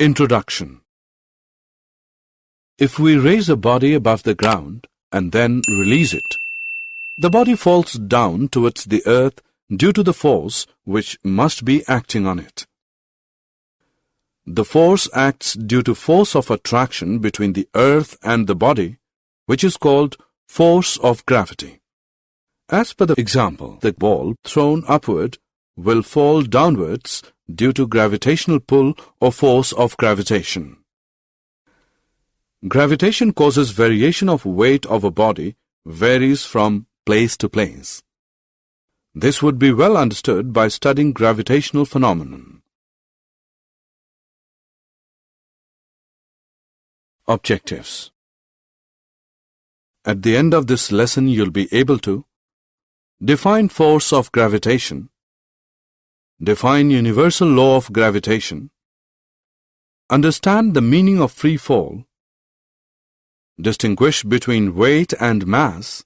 Introduction. If we raise a body above the ground and then release it, the body falls down towards the earth due to the force which must be acting on it. The force acts due to force of attraction between the earth and the body, which is called force of gravity. As per the example, the ball thrown upward will fall downwards due to gravitational pull or force of gravitation. Gravitation causes variation of weight of a body, varies from place to place. This would be well understood by studying gravitational phenomenon. Objectives. At the end of this lesson, you'll be able to define force of gravitation, define universal law of gravitation, understand the meaning of free fall, distinguish between weight and mass,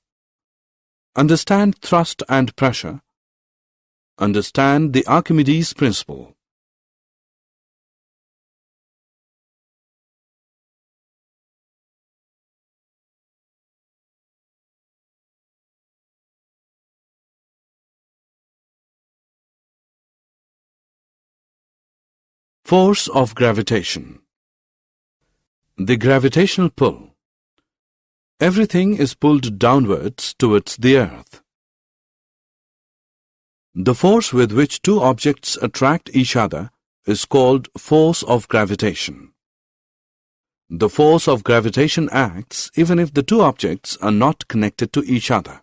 understand thrust and pressure, understand the Archimedes Principle. Force of gravitation. The gravitational pull. Everything is pulled downwards towards the earth. The force with which two objects attract each other is called force of gravitation. The force of gravitation acts even if the two objects are not connected to each other.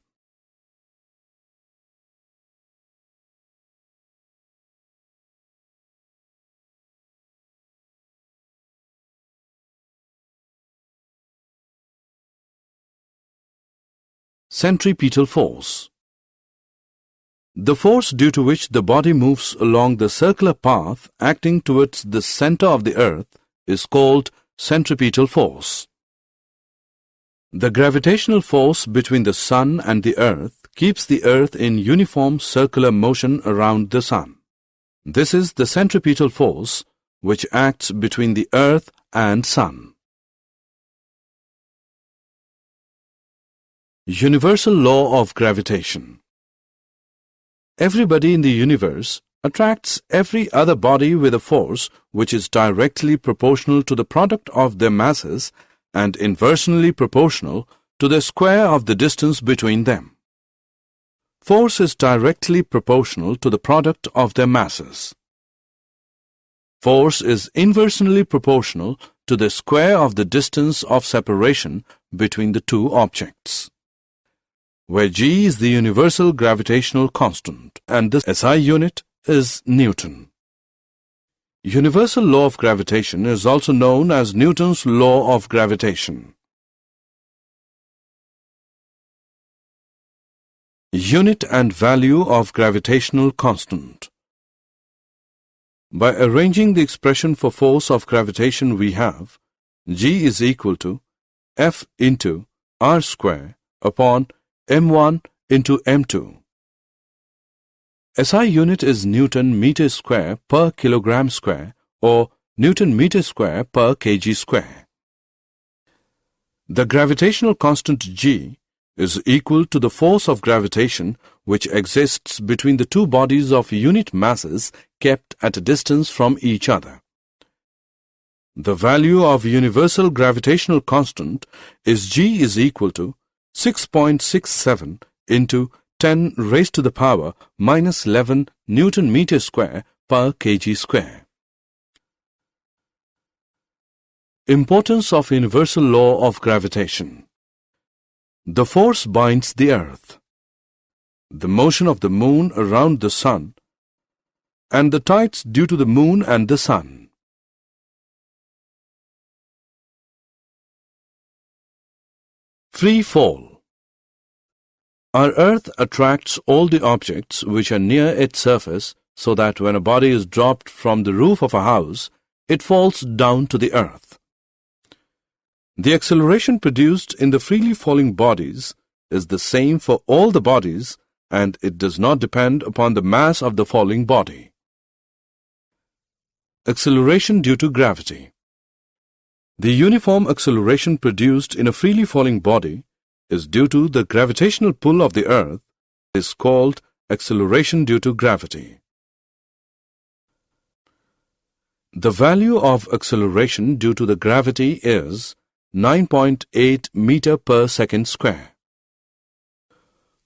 Centripetal force. The force due to which the body moves along the circular path acting towards the center of the earth is called centripetal force. The gravitational force between the sun and the earth keeps the earth in uniform circular motion around the sun. This is the centripetal force which acts between the earth and sun. Universal law of gravitation. Everybody in the universe attracts every other body with a force which is directly proportional to the product of their masses and inversely proportional to the square of the distance between them. Force is directly proportional to the product of their masses. Force is inversely proportional to the square of the distance of separation between the two objects, where g is the universal gravitational constant and the SI unit is Newton. Universal law of gravitation is also known as Newton's law of gravitation. Unit and value of gravitational constant. By arranging the expression for force of gravitation, we have g is equal to F into r square upon m1 into m2. SI unit is Newton meter square per kilogram square or Newton meter square per kg square. The gravitational constant g is equal to the force of gravitation which exists between the two bodies of unit masses kept at a distance from each other. The value of universal gravitational constant is g is equal to 6.67 into 10 raised to the power minus 11 Newton meter square per kg square. Importance of universal law of gravitation. The force binds the earth, the motion of the moon around the sun, and the tides due to the moon and the sun. Free fall. Our earth attracts all the objects which are near its surface so that when a body is dropped from the roof of a house, it falls down to the earth. The acceleration produced in the freely falling bodies is the same for all the bodies, and it does not depend upon the mass of the falling body. Acceleration due to gravity. The uniform acceleration produced in a freely falling body is due to the gravitational pull of the Earth, is called acceleration due to gravity. The value of acceleration due to the gravity is 9.8 meter per second square.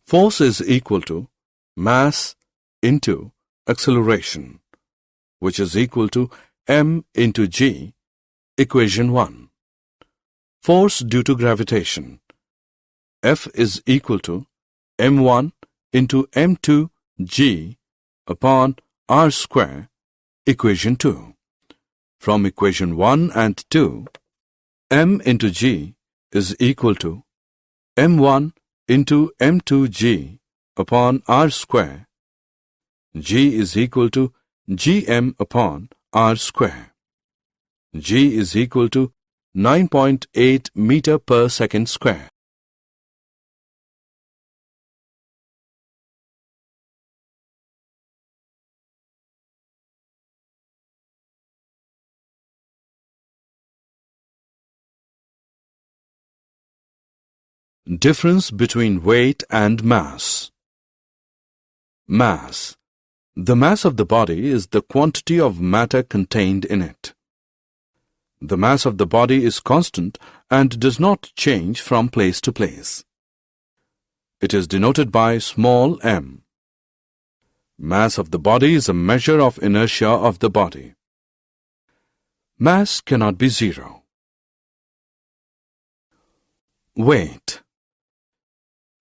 Force is equal to mass into acceleration, which is equal to m into g, equation 1. Force due to gravitation. F is equal to m1 into m2 g upon r square, equation 2. From equation 1 and 2, m into g is equal to m1 into m2 g upon r square. G is equal to gm upon r square. G is equal to 9.8 meter per second square. Difference between weight and mass. Mass. The mass of the body is the quantity of matter contained in it. The mass of the body is constant and does not change from place to place. It is denoted by small m. Mass of the body is a measure of inertia of the body. Mass cannot be zero. Weight.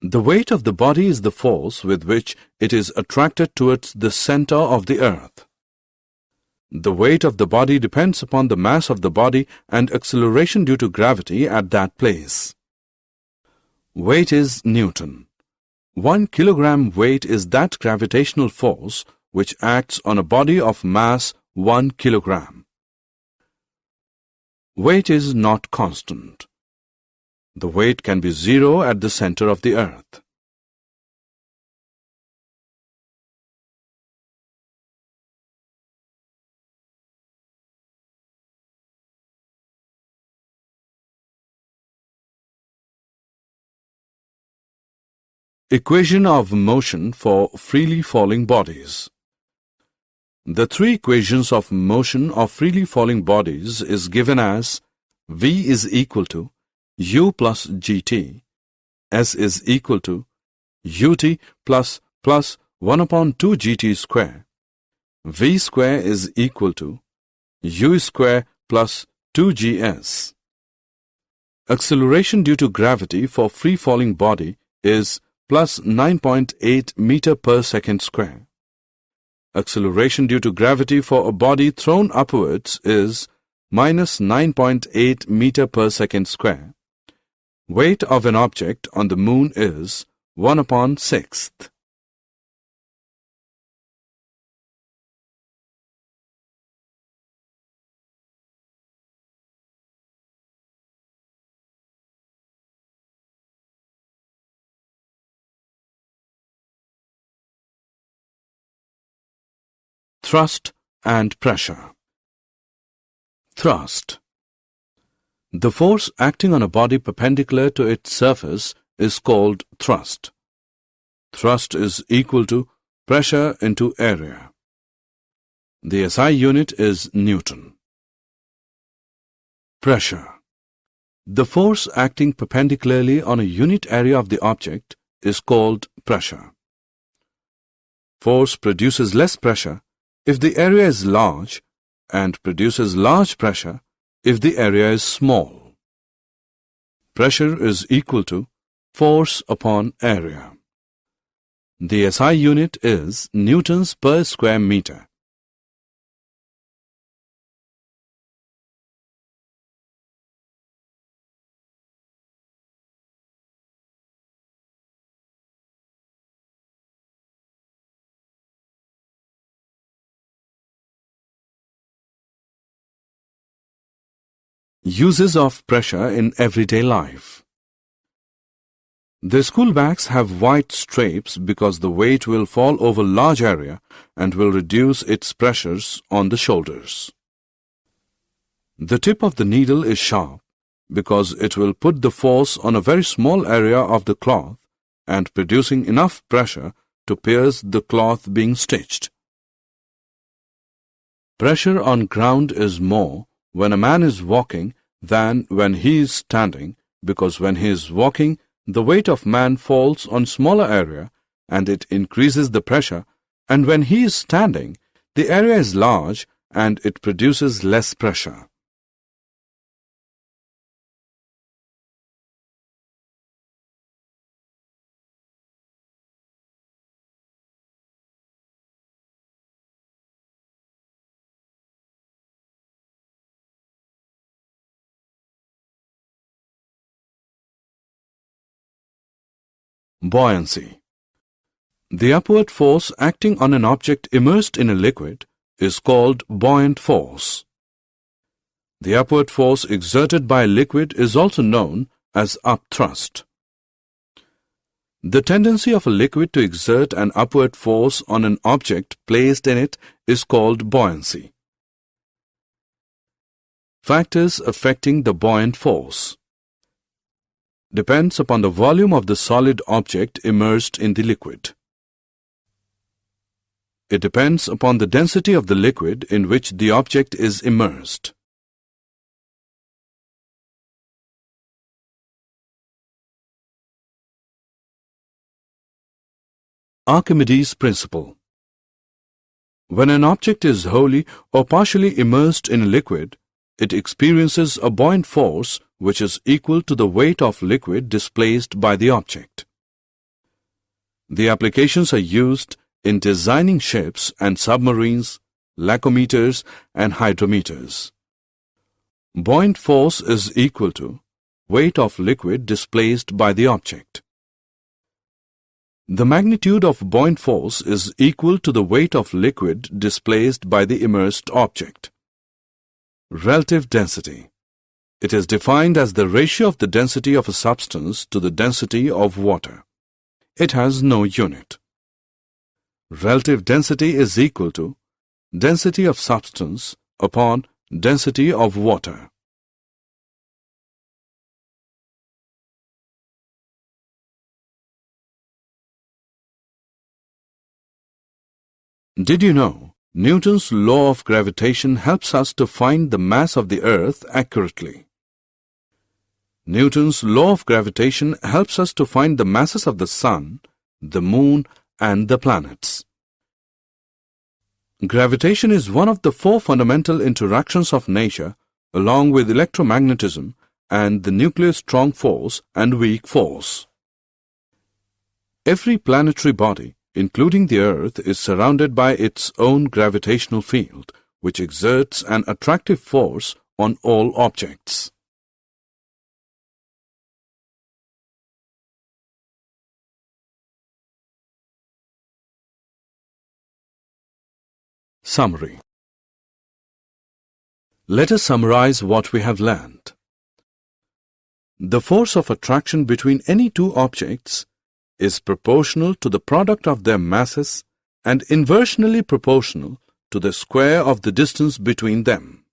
The weight of the body is the force with which it is attracted towards the center of the earth. The weight of the body depends upon the mass of the body and acceleration due to gravity at that place. Weight is Newton. 1 kilogram weight is that gravitational force which acts on a body of mass 1 kilogram. Weight is not constant. The weight can be zero at the center of the earth. Equation of motion for freely falling bodies. The three equations of motion of freely falling bodies is given as V is equal to U plus GT, S is equal to UT plus 1 upon 2 GT square, V square is equal to U square plus 2GS. Acceleration due to gravity for free falling body is plus 9.8 meter per second square. Acceleration due to gravity for a body thrown upwards is minus 9.8 meter per second square. Weight of an object on the moon is 1 upon 6th. Thrust and pressure. Thrust. The force acting on a body perpendicular to its surface is called thrust. Thrust is equal to pressure into area. The SI unit is Newton. Pressure. The force acting perpendicularly on a unit area of the object is called pressure. Force produces less pressure if the area is large and produces large pressure if the area is small. Pressure is equal to force upon area. The SI unit is newtons per square meter. Uses of pressure in everyday life. The school bags have white stripes because the weight will fall over large area and will reduce its pressures on the shoulders. The tip of the needle is sharp because it will put the force on a very small area of the cloth and producing enough pressure to pierce the cloth being stitched. Pressure on ground is more when a man is walking than when he is standing, because when he is walking, the weight of man falls on smaller area and it increases the pressure, and when he is standing, the area is large and it produces less pressure. Buoyancy. The upward force acting on an object immersed in a liquid is called buoyant force. The upward force exerted by a liquid is also known as upthrust. The tendency of a liquid to exert an upward force on an object placed in it is called buoyancy. Factors affecting the buoyant force depends upon the volume of the solid object immersed in the liquid. It depends upon the density of the liquid in which the object is immersed. Archimedes Principle. When an object is wholly or partially immersed in a liquid, it experiences a buoyant force which is equal to the weight of liquid displaced by the object. The applications are used in designing ships and submarines, lacometers and hydrometers. Buoyant force is equal to weight of liquid displaced by the object. The magnitude of buoyant force is equal to the weight of liquid displaced by the immersed object. Relative density. It is defined as the ratio of the density of a substance to the density of water. It has no unit. Relative density is equal to density of substance upon density of water. Did you know Newton's law of gravitation helps us to find the mass of the earth accurately? Newton's law of gravitation helps us to find the masses of the sun, the moon, and the planets. Gravitation is one of the four fundamental interactions of nature, along with electromagnetism and the nuclear strong force and weak force. Every planetary body, including the Earth, is surrounded by its own gravitational field, which exerts an attractive force on all objects. Summary. Let us summarize what we have learned. The force of attraction between any two objects is proportional to the product of their masses and inversely proportional to the square of the distance between them.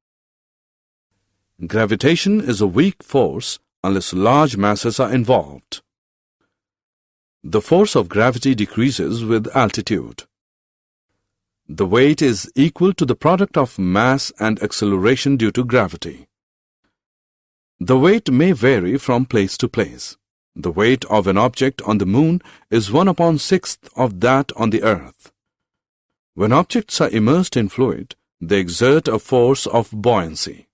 Gravitation is a weak force unless large masses are involved. The force of gravity decreases with altitude. The weight is equal to the product of mass and acceleration due to gravity. The weight may vary from place to place. The weight of an object on the moon is 1/6 of that on the earth. When objects are immersed in fluid, they exert a force of buoyancy.